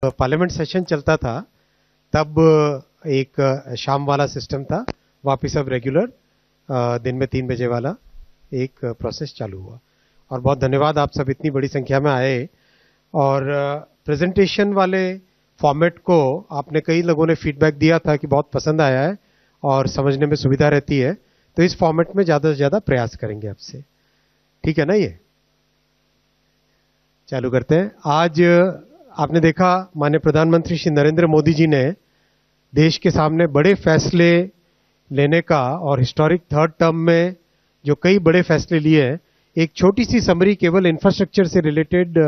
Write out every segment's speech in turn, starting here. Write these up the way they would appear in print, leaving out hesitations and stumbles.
Parliament session चलता था तब एक शाम वाला सिस्टम था, वापिस अब रेगुलर दिन में 3 बजे वाला एक प्रोसेस चालू हुआ। और बहुत धन्यवाद, आप सब इतनी बड़ी संख्या में आए। और प्रेजेंटेशन वाले फॉर्मेट को आपने कई लोगों ने फीडबैक दिया था कि बहुत पसंद आया है और समझने में सुविधा रहती है, तो इस फॉर्मेट में ज़्यादा से ज़्यादा प्रयास करेंगे आपसे। ठीक है ना? ये चालू करते हैं। आज आपने देखा माननीय प्रधानमंत्री श्री नरेंद्र मोदी जी ने देश के सामने बड़े फैसले लेने का और हिस्टोरिक थर्ड टर्म में जो कई बड़े फैसले लिए हैं, एक छोटी सी समरी केवल इंफ्रास्ट्रक्चर से रिलेटेड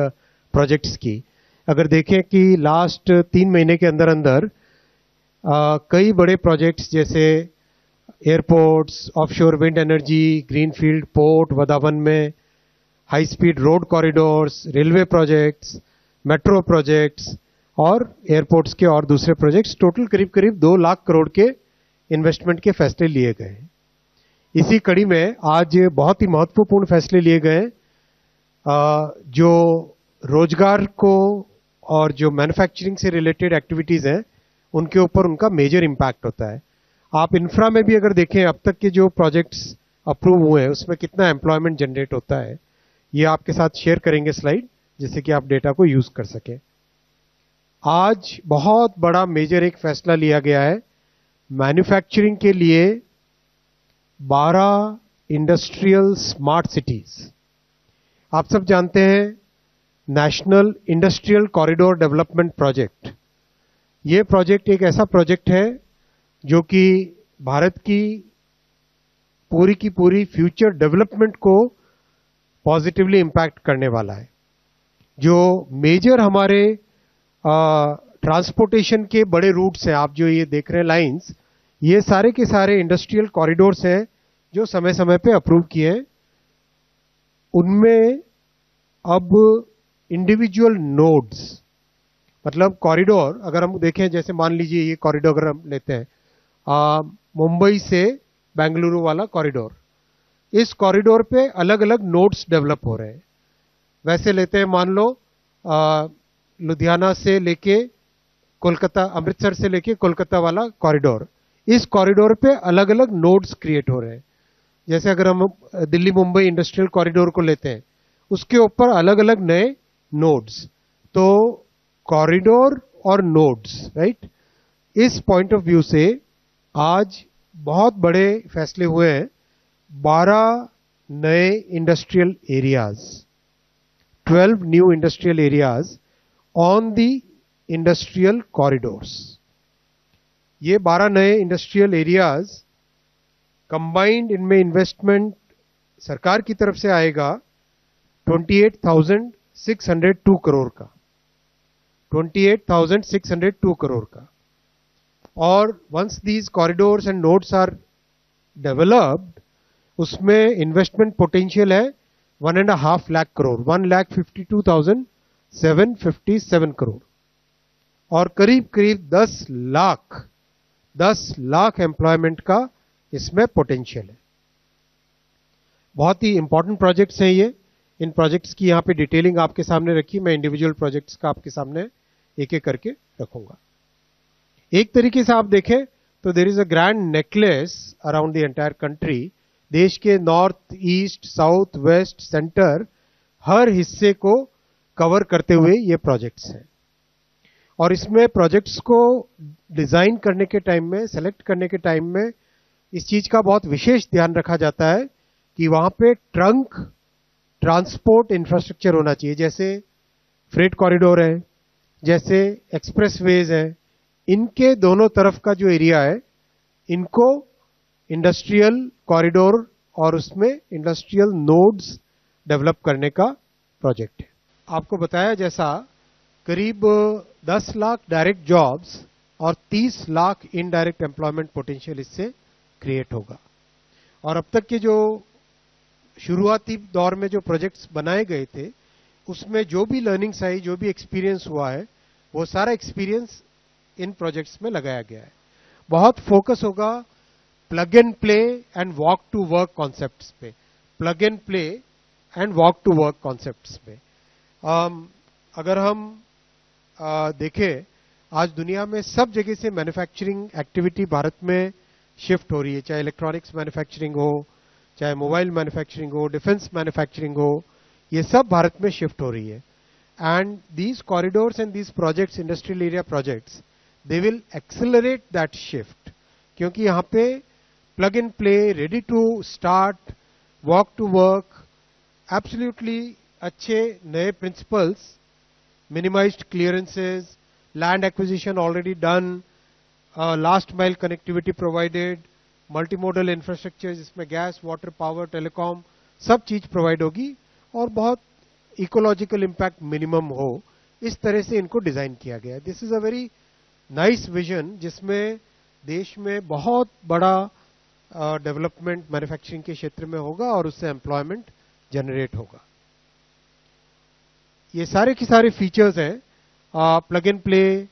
प्रोजेक्ट्स की। अगर देखें कि लास्ट 3 महीने के अंदर अंदर कई बड़े प्रोजेक्ट्स जैसे airports, offshore wind energy, greenfield port Vadhavan में, high speed road corridors, railway projects, metro projects और एयरपोर्ट्स के और दूसरे प्रोजेक्ट्स, टोटल करीब करीब 2 लाख करोड़ के इन्वेस्टमेंट के फैसले लिए गए। इसी कड़ी में आज बहुत ही महत्वपूर्ण फैसले लिए गए जो रोजगार को और जो मैन्युफैक्चरिंग से रिलेटेड एक्टिविटीज हैं उनके ऊपर उनका मेजर इंपैक्ट होता है। आप इंफ्रा में भी अगर देखें अब तक के जो प्रोजेक्ट्स अप्रूव हुए हैं उसमें कितना एम्प्लॉयमेंट जनरेट होता है, ये आपके साथ शेयर करेंगे स्लाइड, जिससे कि आप डेटा को यूज कर सकें। आज बहुत बड़ा मेजर एक फैसला लिया गया है मैन्युफैक्चरिंग के लिए 12 इंडस्ट्रियल स्मार्ट सिटीज। आप सब जानते हैं national industrial corridor development project, ये प्रोजेक्ट एक ऐसा प्रोजेक्ट है जो कि भारत की पूरी फ्यूचर डेवलपमेंट को पॉजिटिवली इंपैक्ट करने वाला है। जो मेजर हमारे ट्रांसपोर्टेशन के बड़े रूट्स हैं, आप जो ये देख रहे हैं लाइंस, ये सारे के सारे इंडस्ट्रियल कॉरिडोर्स हैं जो समय समय पे अप्रूव किए हैं। उनमें अब इंडिविजुअल नोड्स, मतलब कॉरिडोर अगर हम देखें, जैसे मान लीजिए ये कॉरिडोर अगर हम लेते हैं मुंबई से बेंगलुरु वाला कॉरिडोर, इस कॉरिडोर पे अलग अलग नोड्स डेवलप हो रहे हैं। वैसे लेते हैं, मान लो लुधियाना से लेके कोलकाता, अमृतसर से लेके कोलकाता वाला कॉरिडोर, इस कॉरिडोर पे अलग अलग नोड्स क्रिएट हो रहे हैं। जैसे अगर हम दिल्ली मुंबई इंडस्ट्रियल कॉरिडोर को लेते हैं, उसके ऊपर अलग अलग नए नोड्स। तो कॉरिडोर और नोड्स, राइट, इस पॉइंट ऑफ व्यू से आज बहुत बड़े फैसले हुए हैं। 12 नए industrial areas, 12 new industrial areas on the industrial corridors. ये 12 नए इंडस्ट्रियल एरियाज कंबाइंड, इनमें इन्वेस्टमेंट सरकार की तरफ से आएगा 28,602 करोड़ का, 28,602 करोड़ का। और once these corridors and nodes are developed, उसमें इन्वेस्टमेंट पोटेंशियल है 1.5 लाख करोड़, 1,52,757 करोड़। और करीब करीब 10 लाख एम्प्लॉयमेंट का इसमें पोटेंशियल है। बहुत ही इंपॉर्टेंट प्रोजेक्ट्स हैं ये। इन प्रोजेक्ट्स की यहाँ पे डिटेलिंग आपके सामने रखी, मैं इंडिविजुअल प्रोजेक्ट्स का आपके सामने एक एक करके रखूंगा। एक तरीके से आप देखें तो there is a grand necklace around the entire country. देश के north, east, south, west, centre, हर हिस्से को कवर करते हुए ये प्रोजेक्ट्स हैं। और इसमें प्रोजेक्ट्स को डिजाइन करने के टाइम में, सेलेक्ट करने के टाइम में इस चीज का बहुत विशेष ध्यान रखा जाता है कि वहां पे ट्रंक ट्रांसपोर्ट इंफ्रास्ट्रक्चर होना चाहिए। जैसे फ्रेट कॉरिडोर है, जैसे एक्सप्रेसवेज है, इनके दोनों तरफ का जो एरिया है, इनको इंडस्ट्रियल कॉरिडोर और उसमें इंडस्ट्रियल नोड्स डेवलप करने का प्रोजेक्ट है। आपको बताया जैसा करीब 10 लाख डायरेक्ट जॉब्स और 30 लाख इनडायरेक्ट एम्प्लॉयमेंट पोटेंशियल इससे क्रिएट होगा। और अब तक के जो शुरुआती दौर में जो प्रोजेक्ट्स बनाए गए थे, उसमें जो भी लर्निंग्स आई, जो भी एक्सपीरियंस हुआ है, वो सारा एक्सपीरियंस इन प्रोजेक्ट्स में लगाया गया है। बहुत फोकस होगा plug and play and walk to work concepts पे, plug and play and walk to work concepts पे। अगर हम देखें, आज दुनिया में सब जगह से मैन्युफैक्चरिंग एक्टिविटी भारत में शिफ्ट हो रही है, चाहे इलेक्ट्रॉनिक्स मैन्युफैक्चरिंग हो, चाहे मोबाइल मैन्युफैक्चरिंग हो, डिफेंस मैन्युफैक्चरिंग हो, ये सब भारत में शिफ्ट हो रही है. And these corridors and these projects, industrial area projects, they will accelerate that shift, क्योंकि यहाँ पे plug and play, ready to start, walk to work, absolutely अच्छे नए principles, minimised clearances, land acquisition already done, last mile connectivity provided, multimodal infrastructure जिसमें gas, water, power, telecom सब चीज provide होगी और बहुत इकोलॉजिकल इम्पैक्ट मिनिमम हो, इस तरह से इनको डिजाइन किया गया है. This is a very nice vision जिसमें देश में बहुत बड़ा डेवलपमेंट मैन्युफैक्चरिंग के क्षेत्र में होगा और उससे एम्प्लॉयमेंट जनरेट होगा. ये सारे के सारे फीचर्स हैं, plug and play,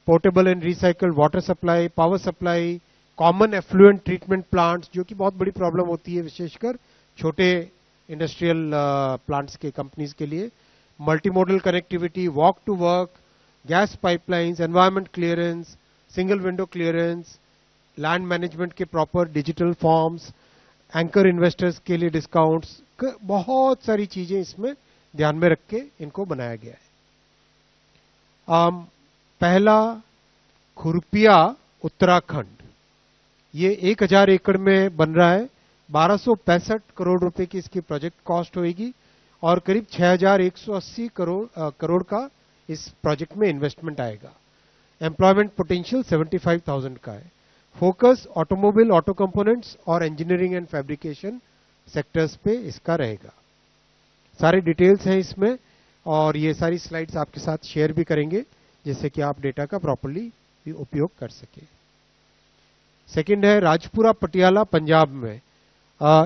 portable and recycled water supply, power supply, common effluent treatment plants, जो कि बहुत बड़ी प्रॉब्लम होती है विशेषकर छोटे इंडस्ट्रियल प्लांट्स के कंपनीज के लिए, multimodal connectivity, walk to work, gas pipelines, environment clearance, single window clearance, land management के proper digital forms, anchor investors के लिए डिस्काउंट्स, बहुत सारी चीजें इसमें ध्यान में रख के इनको बनाया गया है. पहला खुरपिया उत्तराखंड, ये 1000 एकड़ में बन रहा है. 1265 करोड़ रुपए की इसकी प्रोजेक्ट कॉस्ट होगी और करीब 6180 करोड़ का इस प्रोजेक्ट में इन्वेस्टमेंट आएगा. एम्प्लॉयमेंट पोटेंशियल 75,000 का है. फोकस ऑटोमोबाइल, ऑटो कंपोनेंट्स और इंजीनियरिंग एंड फैब्रिकेशन सेक्टर्स पे इसका रहेगा. सारे डिटेल्स हैं इसमें और ये सारी स्लाइड्स आपके साथ शेयर भी करेंगे जिससे कि आप डेटा का प्रॉपर्ली भी उपयोग कर सके. सेकंड है राजपुरा पटियाला पंजाब में.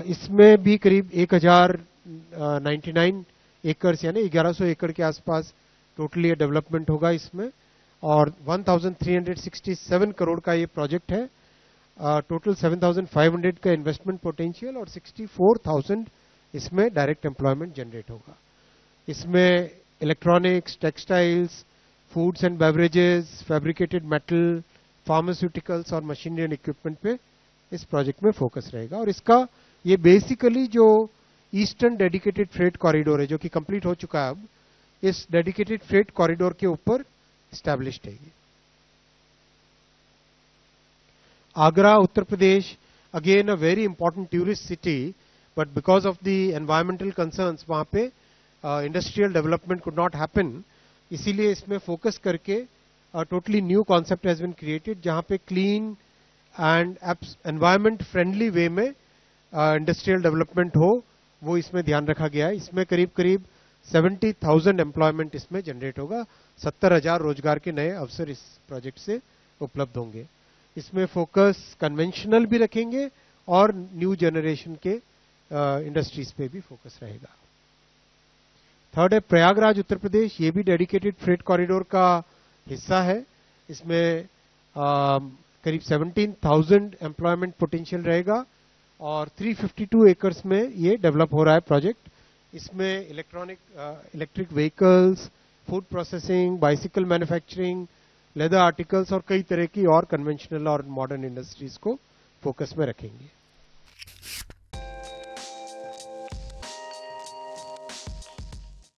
इसमें भी करीब 1099 एकड़ यानी 1100 एकड़ के आसपास टोटली डेवलपमेंट होगा इसमें और 1367 करोड़ का ये प्रोजेक्ट है. टोटल 7500 का इन्वेस्टमेंट पोटेंशियल और 64,000 इसमें डायरेक्ट एम्प्लॉयमेंट जनरेट होगा. इसमें electronics, textiles, foods and beverages, fabricated metal, pharmaceuticals और मशीनरी एंड इक्विपमेंट पे इस प्रोजेक्ट में फोकस रहेगा. और इसका ये बेसिकली जो ईस्टर्न डेडिकेटेड फ्रेट कॉरिडोर है जो कि कंप्लीट हो चुका है, अब इस डेडिकेटेड फ्रेट कॉरिडोर के ऊपर स्टैब्लिश्ड है. Agra, Uttar Pradesh, again a very important tourist city, but because of the environmental concerns वहां पे industrial development could not happen, इसीलिए इसमें फोकस करके totally new concept has been created जहां पे clean and environment friendly way में इंडस्ट्रियल डेवलपमेंट हो, वो इसमें ध्यान रखा गया है. इसमें करीब करीब 70,000 एम्प्लॉयमेंट इसमें जनरेट होगा. 70,000 रोजगार के नए अवसर इस प्रोजेक्ट से उपलब्ध होंगे. इसमें फोकस कन्वेंशनल भी रखेंगे और न्यू जनरेशन के इंडस्ट्रीज पे भी फोकस रहेगा. थर्ड है प्रयागराज, उत्तर प्रदेश. ये भी डेडिकेटेड फ्रेट कॉरिडोर का हिस्सा है. इसमें करीब 17,000 एम्प्लॉयमेंट पोटेंशियल रहेगा और 352 एकर्स में ये डेवलप हो रहा है प्रोजेक्ट. इसमें electric vehicles, food processing, bicycle manufacturing, leather articles और कई तरह की और कन्वेंशनल और मॉडर्न इंडस्ट्रीज को फोकस में रखेंगे.